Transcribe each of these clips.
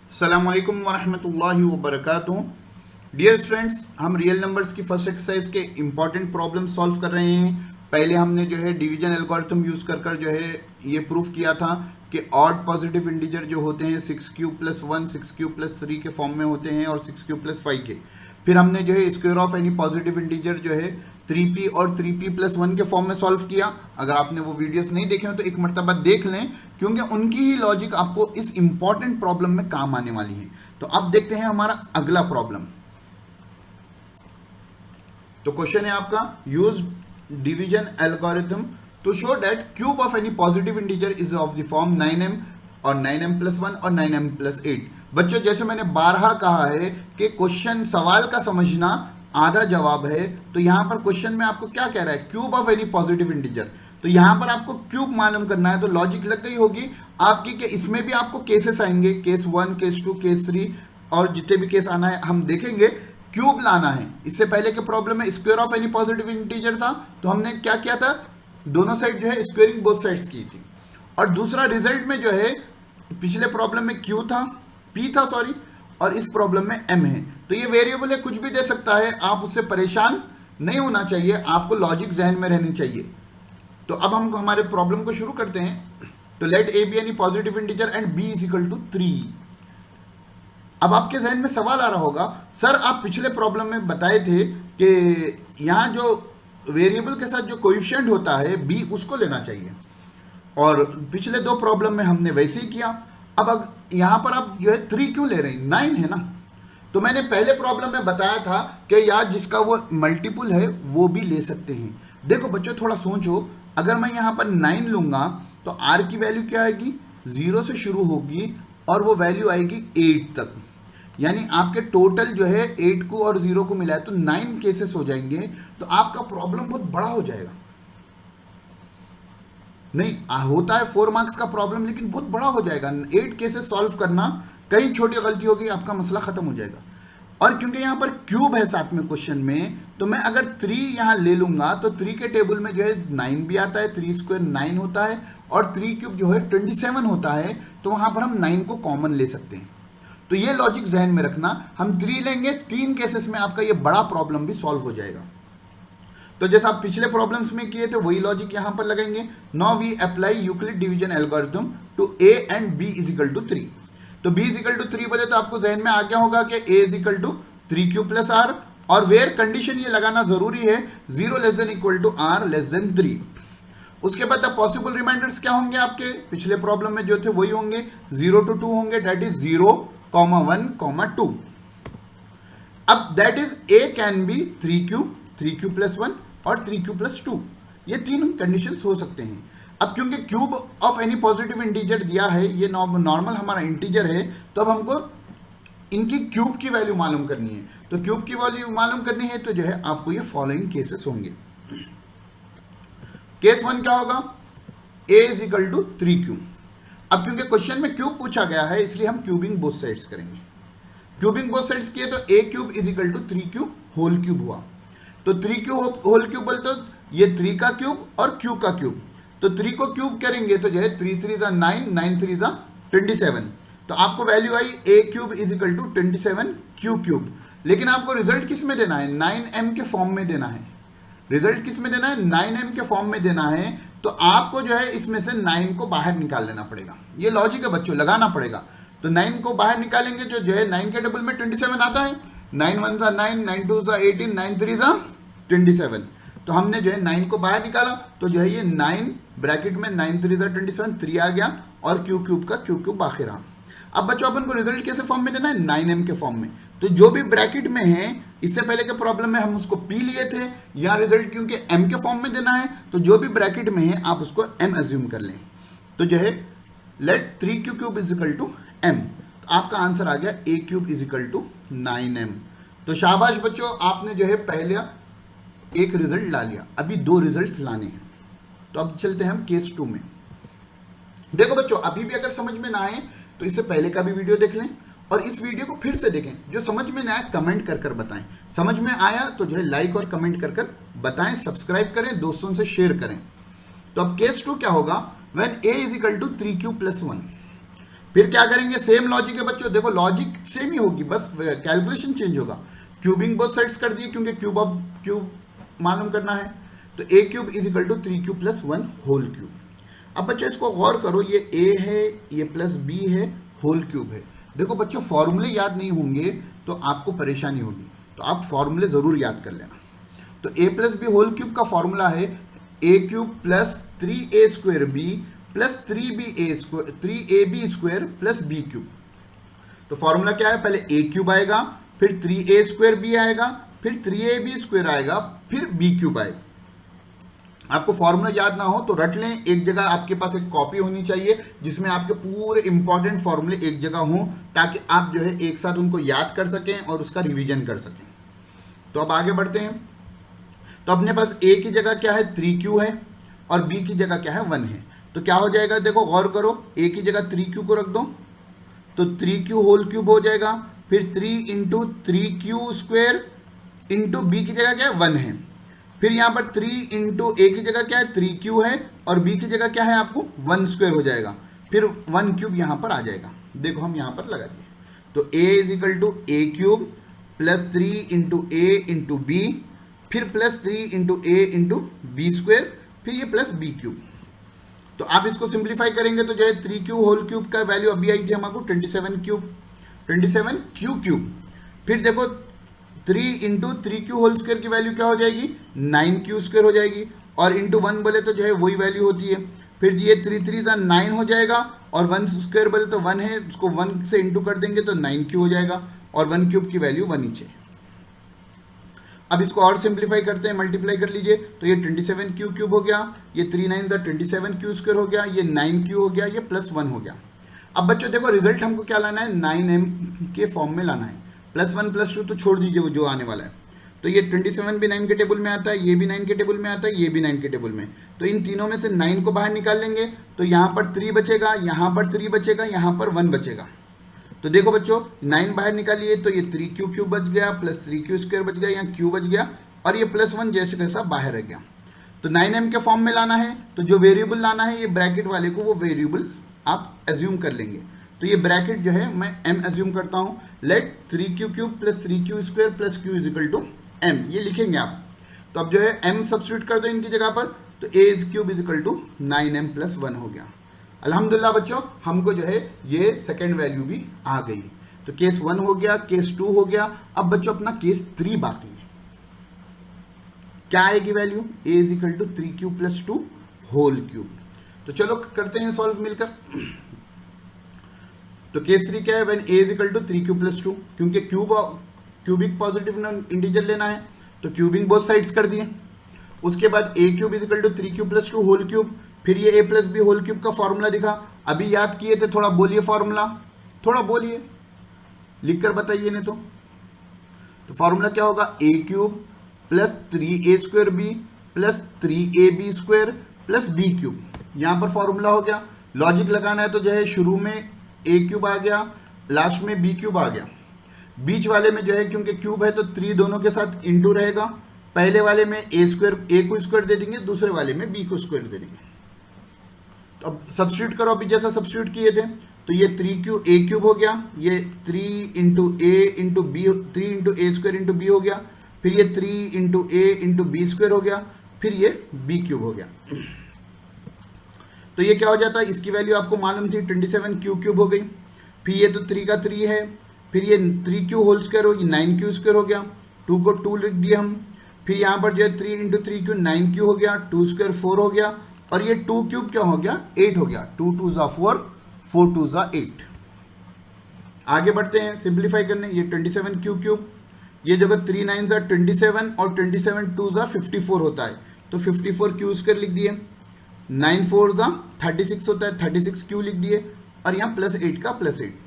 अस्सलामुअलैकुम वरहमतुल्लाहि वबरकातुहू। Dear students, हम रियल नंबर्स की फर्स्ट एक्सरसाइज के इंपॉर्टेंट प्रॉब्लम सॉल्व कर रहे हैं। पहले हमने जो है डिवीजन एल्गोरिथम यूज कर जो है ये प्रूफ किया था कि ऑड पॉजिटिव इंटीजर जो होते हैं 6³ + 1 6³ + 3 के फॉर्म में होते हैं और 6³ + 5 के। फिर हमने जो है square of any positive integer जो है 3p और 3p+1 के फॉर्म में सॉल्व किया। अगर आपने वो वीडियोस नहीं देखे हो तो एक मरतबा देख लें, क्योंकि उनकी ही लॉजिक आपको इस इंपॉर्टेंट प्रॉब्लम में काम आने वाली है। तो अब देखते हैं हमारा अगला प्रॉब्लम। तो क्वेश्चन है आपका, use division algorithm to show that cube of any positive integer is of the form 9m और 9m+1 और 9m+8। बच्चों, जैसे मैंने बारहा कहा है कि क्वेश्चन सवाल का समझना आधा जवाब है। तो यहां पर क्वेश्चन में आपको क्या कह रहा है, cube of any positive integer. तो यहां पर आपको क्यूब मालूम करना है, तो लॉजिक लग गई होगी आपकी कि इसमें भी आपको केसेस आएंगे, केस 1, केस 2, केस 3 और जितने भी केस आना है हम देखेंगे। क्यूब लाना है। इससे पहले के प्रॉब्लम में square of any positive integer था, तो हमने क्या किया था, दोनों साइड जो है स्क्वायरिंग बोथ साइड्स की थी। और दूसरा रिजल्ट में जो है पिछले प्रॉब्लम में क्यू था, पी था सॉरी, और इस प्रॉब्लम में एम है। तो ये वेरिएबल है, कुछ भी दे सकता है, आप उससे परेशान नहीं होना चाहिए, आपको लॉजिक जहन में रहनी चाहिए। तो अब हम हमारे प्रॉब्लम को शुरू करते हैं। तो let A B any positive integer and B is equal to 3। अब आपके जहन में सवाल आ रहा होगा, सर आप पिछले प्रॉब्लम में बताए थे कि यहां जो वेरिएबल के साथ जो कोएफिशिएंट होता है बी, उसको लेना चाहिए, और पिछले दो प्रॉब्लम में हमने वैसे ही किया। अब यहां पर आप जो है 3 क्यों ले रहे हैं, 9 है ना। तो मैंने पहले प्रॉब्लम में बताया था कि यार जिसका वो मल्टीपल है वो भी ले सकते हैं। देखो बच्चों, थोड़ा सोचो, अगर मैं यहां पर 9 लूंगा तो आर की वैल्यू क्या आएगी, 0 से शुरू होगी और वो वैल्यू आएगी 8 तक। यानी आपके टोटल जो है 8 को और 0 को मिला है तो 9 केसेस हो जाएंगे। तो आपका प्रॉब्लम बहुत बड़ा हो जाएगा। नहीं होता है 4 मार्क्स का प्रॉब्लम, लेकिन बहुत बड़ा हो जाएगा। 8 केसेस सॉल्व करना, कई छोटी गलती होगी, आपका मसला खत्म हो जाएगा। और क्योंकि यहां पर क्यूब है साथ में क्वेश्चन में, तो मैं अगर 3 यहां ले लूंगा तो 3 के टेबल में जो है 9 भी आता है, 3² 9 होता है, और 3³ जो है 27 होता है। तो वहां पर हम 9 को कॉमन ले सकते हैं। तो ये लॉजिक जहन में रखना, हम 3 लेंगे, 3 केसेस में आपका ये बड़ा प्रॉब्लम भी सॉल्व हो जाएगा। तो जैसा आप पिछले प्रॉब्लम्स में किए थे वही लॉजिक यहां पर लगाएंगे। Now we apply Euclid division algorithm to A and B is equal to 3। तो b इज इक्वल टू 3 बोले तो आपको जहन में आ गया होगा कि a is equal to 3q + r, और वेयर कंडीशन ये लगाना जरूरी है 0 less than equal to r less than 3। उसके बाद पॉसिबल रिमाइंडर्स क्या होंगे आपके, पिछले प्रॉब्लम में जो थे वही होंगे, 0 to 2 होंगे, दैट इज 0, 1, 2। अब that is a can be 3q, 3q+1 और 3q+2। ये तीन कंडीशंस हो सकते हैं। अब क्योंकि cube of any positive integer दिया है, ये नॉर्मल हमारा इंटीजर है, तो अब हमको इनकी क्यूब की वैल्यू मालूम करनी है। तो क्यूब की वैल्यू मालूम करनी है तो जो है आपको ये फॉलोइंग केसेस होंगे। केस 1 क्या होगा, a is equal to 3q। अब क्योंकि क्वेश्चन में क्यूब पूछा गया है, इसलिए हम क्यूबिंग बोथ साइड्स करेंगे। क्यूबिंग बोथ साइड्स किए तो a³ is equal to 3q whole cube हुआ। तो 3q होल क्यूब बोलते तो ये 3 का क्यूब और q का क्यूब। तो 3 को क्यूब करेंगे तो जो है 3 3 = 9, 9 3 = 27। तो आपको वैल्यू आई a³ is equal to 27q³। लेकिन आपको रिजल्ट किस में देना है, 9m के फॉर्म में देना है। रिजल्ट किस में देना है, 9m के फॉर्म में देना है। तो आपको जो है इसमें से 9 को बाहर निकाल लेना पड़ेगा। ये लॉजिक है बच्चों, लगाना पड़ेगा। तो 9 को बाहर निकालेंगे तो जो है 9 के टेबल में 27 आता है, 9 1 = 9, 9 2 = 18, 9 3 = 27। तो हमने जो है 9 को बाहर निकाला तो जो है ये 9 ब्रैकेट में 9 3 = 27, 3 आ गया, और q³ का q³ बाकी रहा। अब बच्चों अपन को रिजल्ट कैसे फॉर्म में देना है, 9m के फॉर्म में। तो जो भी ब्रैकेट में है, इससे पहले के प्रॉब्लम में हम उसको p लिए थे, या रिजल्ट क्योंकि m के फॉर्म में देना है, तो जो भी ब्रैकेट में है आप उसको m अज्यूम कर लें। तो जो है let 3q³ is equal to m। तो आपका आंसर आ गया a³ is equal to 9m। तो शाबाश बच्चों, आपने जो है पहले एक रिजल्ट ला लिया, अभी 2 रिजल्ट लाने हैं। तो अब चलते हैं हम केस 2 में। देखो बच्चों, अभी भी अगर समझ में ना आए तो इससे पहले का भी वीडियो देख लें, और इस वीडियो को फिर से देखें। जो समझ में ना आया कमेंट कर बताएं, समझ में आया तो जो है लाइक और कमेंट कर बताएं, सब्सक्राइब करें, दोस्तों से शेयर करें। तो अब केस 2 क्या होगा, when a is equal to 3q + 1। फिर क्या करेंगे, सेम लॉजिक है बच्चों, देखो लॉजिक सेम ही होगी, बस कैलकुलेशन चेंज होगा। क्यूबिंग बोथ साइड्स कर दिए क्योंकि क्यूब ऑफ क्यूब मालूम करना है, तो A cube is equal to 3 cube plus 1 whole cube. अब बच्चों इसको गौर करो, ये ए है, ये प्लस बी है, होल क्यूब है। देखो बच्चों फॉर्मूले याद नहीं होंगे तो आपको परेशानी होगी, तो आप फॉर्मूले जरूर याद कर लेना। तो A plus B whole cube का फॉर्मूला है A cube plus 3a square B plus 3ab square plus B cube. तो फॉर्मूला क्या है, पहले ए क्यूब आएगा, फिर 3a स्क्वायर बी आएगा, फिर 3ab स्क्वायर आएगा, फिर बी क्यूब आएगा। आपको फॉर्मूला याद ना हो तो रट लें, एक जगह आपके पास एक कॉपी होनी चाहिए जिसमें आपके पूरे इंपॉर्टेंट फॉर्मूले एक जगह हों, ताकि आप जो है एक साथ उनको याद कर सकें और उसका रिवीजन कर सकें। तो अब आगे बढ़ते हैं। तो अपने पास ए की जगह क्या है 3q है और बी की जगह क्या है 1 है। तो क्या हो जाएगा, देखो गौर करो, ए की जगह 3q को रख दो तो 3q होल क्यूब हो जाएगा, फिर 3 into 3q square into B की जगह क्या है 1 है, फिर यहाँ पर 3 इंटू ए की जगह क्या है 3q है और बी की जगह क्या है आपको 1 स्क्वायर हो जाएगा, फिर 1 क्यूब यहाँ पर आ जाएगा। देखो हम यहाँ पर लगा दिए, तो a is equal to A cube plus 3 into A into B, फिर plus 3 into A into B square, फिर ये प्लस बी क्यूब। तो आप इसको सिंप्लीफाई करेंगे तो जो है 3q होल क्यूब का वैल्यू अभी आई थी हमको 27 क्यूब। फिर देखो 3 इंटू 3q होल स्क्वायर की वैल्यू क्या हो जाएगी 9q स्क्वायर हो जाएगी, और इंटू 1 बोले तो जो है वही वैल्यू होती है। फिर ये 3 3 9 हो जाएगा, और 1 स्क्वायर बोले तो 1 है, उसको 1 से इंटू कर देंगे तो 9q हो जाएगा, और 1 क्यूब की वैल्यू 1 नीचे। अब इसको और सिंप्लीफाई करते हैं, मल्टीप्लाई कर लीजिए, तो ये 27q क्यूब हो गया, ये 3 9 27q स्क्वायर हो गया, ये 9q हो गया, ये प्लस 1 हो गया। अब बच्चों देखो रिजल्ट हमको क्या लाना है 9m के फॉर्म में लाना है, प्लस 1 प्लस 2 तो छोड़ दीजिए वो जो आने वाला है। तो ये 27 भी 9 के टेबल में आता है, ये भी 9 के टेबल में आता है, ये भी 9 के टेबल में। तो इन तीनों में से 9 को बाहर निकाल लेंगे तो यहाँ पर 3 बचेगा, यहाँ पर 3 बचेगा, यहाँ पर 1 बचेगा। तो देखो बच्चों 9 बाहर निकालिए तो ये 3q क्यूब बच गया, प्लस 3q स्क्वायर बच गया, यहाँ q बच गया, और ये प्लस 1 जैसे कैसा बाहर रह गया। तो 9m के फॉर्म में लाना है, तो जो वेरिएबल लाना है ये ब्रैकेट वाले को वो वेरिएबल आप एज्यूम कर लेंगे। तो ये ब्रैकेट जो है मैं m एज्यूम करता हूँ, let 3q cube plus 3q square plus q is equal to m, ये लिखेंगे आप। तो अब जो है m सब्स्टिट्यूट कर दो इनकी जगह पर, तो a cube is equal to 9m plus 1 हो गया। अल्हम्दुलिल्लाह बच्चों हमको जो है ये सेकेंड वैल्यू भी आ गई। तो केस 1 हो गया, केस 2 हो गया। अब बच्चों अपना केस 3 बाकी है, क्या आएगी value a is equal to 3q plus 2 whole cube. तो चलो करते हैं सॉल्व मिलकर। तो केस 3 क्या है, when a is equal to 3q plus 2, क्योंकि क्यूबिक पॉजिटिव इंटीजर लेना है तो क्यूबिंग बोथ साइड्स कर दिए। उसके बाद a cube is equal to 3q plus 2 whole cube, फिर ये a plus B whole cube का फॉर्मूला दिखा, अभी याद किए थे, थोड़ा बोलिए फॉर्मूला, थोड़ा बोलिए, लिखकर बताइए नहीं तो फॉर्मूला क्या होगा a cube plus 3a square B plus 3ab square plus B cube. यहाँ पर फॉर्मूला हो गया। लॉजिक लगाना है तो जो है शुरू में a क्यूब आ गया, लास्ट में b क्यूब आ गया, बीच वाले में जो है क्योंकि क्यूब है तो 3 दोनों के साथ इंटू रहेगा, पहले वाले में a को स्क्वायर दे देंगे, दूसरे वाले में b को स्क्वायर दे देंगे। तो अब सब्स्टिट्यूट करो, अभी जैसा सब्स्टिट्यूट किए थे, तो ये 3q a क्यूब हो गया, ये 3 into a into B, 3 into a square into B हो गया, फिर ये 3 into a into B square हो गया, फिर ये b क्यूब हो गया। तो ये क्या हो जाता है, इसकी वैल्यू आपको मालूम थी 27q क्यूब हो गई, फिर ये तो 3 का 3 है, फिर ये 3q होल स्क्वायर हो, ये 9q स्क्वायर हो गया, 2 को 2 लिख दिया हम, फिर यहाँ पर जो है 3 इंटू 3q 9q हो गया, 2 स्क्वायर 4 हो गया, और ये 2 क्यूब क्या हो गया 8 हो गया, 2 2 ज़ा 4, 4 2 ज़ा 8। आगे बढ़ते हैं सिंप्लीफाई करने, ये 27q क्यूब, ये जगह 3 9 ज़ा 27 और 27 2 ज़ा 54 होता है, तो 54q स्क्वायर लिख दिए, 9 4 ज़ा 36 होता है, 36q लिख दिए, और यहाँ प्लस 8 का प्लस 8।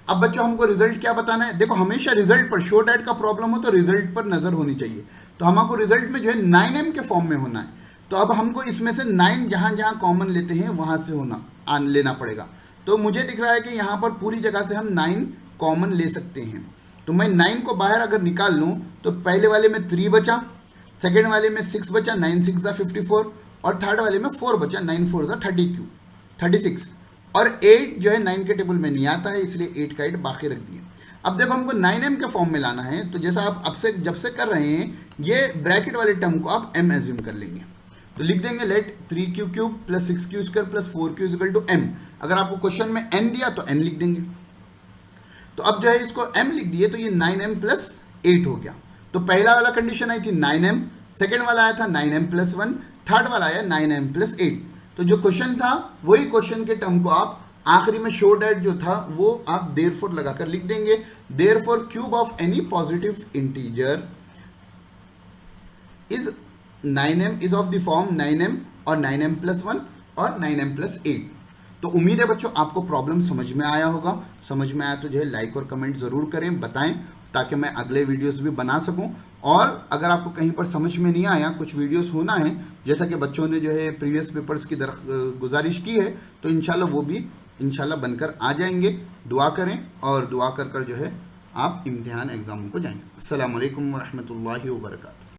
अब बच्चों हमको रिजल्ट क्या बताना है, देखो हमेशा रिजल्ट पर, शॉर्ट ऐड का प्रॉब्लम हो तो रिजल्ट पर नजर होनी चाहिए, तो हमको रिजल्ट में जो है 9m के फॉर्म में होना है। तो अब हमको इसमें से 9 जहां जहां कॉमन लेते हैं वहां से लेना पड़ेगा। तो मुझे दिख रहा है कि यहाँ पर पूरी जगह से हम 9 कॉमन ले सकते हैं, तो मैं 9 को बाहर अगर निकाल लूँ तो पहले वाले में 3 बचा, सेकेंड वाले में 6 बचा, 9 6 ज़ा 54, और थर्ड वाले में 4 बचा, 9 4 ज़ा 36, और 8 जो है 9 के टेबल में नहीं आता है, इसलिए 8 का 8 बाकी रख दिए। अब देखो हमको 9m के फॉर्म में लाना है, तो जैसा आप अब से जब से कर रहे हैं, ये ब्रैकेट वाले टर्म को आप m एज्यूम कर लेंगे। तो लिख देंगे let 3q cube plus 6q square plus 4q is equal to m। अगर आपको क्वेश्चन में n दिया तो n लिख देंगे। तो अब जो है इसको m लिख दिए, तो ये 9m प्लस 8 हो गया। तो पहला वाला कंडीशन आई थी 9m, सेकेंड वाला आया था 9m प्लस 1, थर्ड वाला आया 9m प्लस 8। तो जो क्वेश्चन था वही क्वेश्चन के टर्म को आप आखिरी में शो डैट जो था वो आप देयरफॉर लगाकर लिख देंगे। Therefore cube of any positive integer is 9m is of the form 9m और 9m प्लस 1 और 9m प्लस 8। तो उम्मीद है बच्चों आपको प्रॉब्लम समझ में आया होगा। समझ में आया तो जो है लाइक और कमेंट जरूर करें, बताएं, ताकि मैं अगले वीडियोस भी बना सकूं। और अगर आपको कहीं पर समझ में नहीं आया, कुछ वीडियोस होना है, जैसा कि बच्चों ने जो है प्रीवियस पेपर्स की गुजारिश की है, तो इंशाल्लाह वो भी इंशाल्लाह बनकर आ जाएंगे। दुआ करें और दुआ कर जो है आप इम्तिहान एग्जामों को जाएं। अस्सलाम वालेकुम व रहमतुल्लाहि व बरकातहू।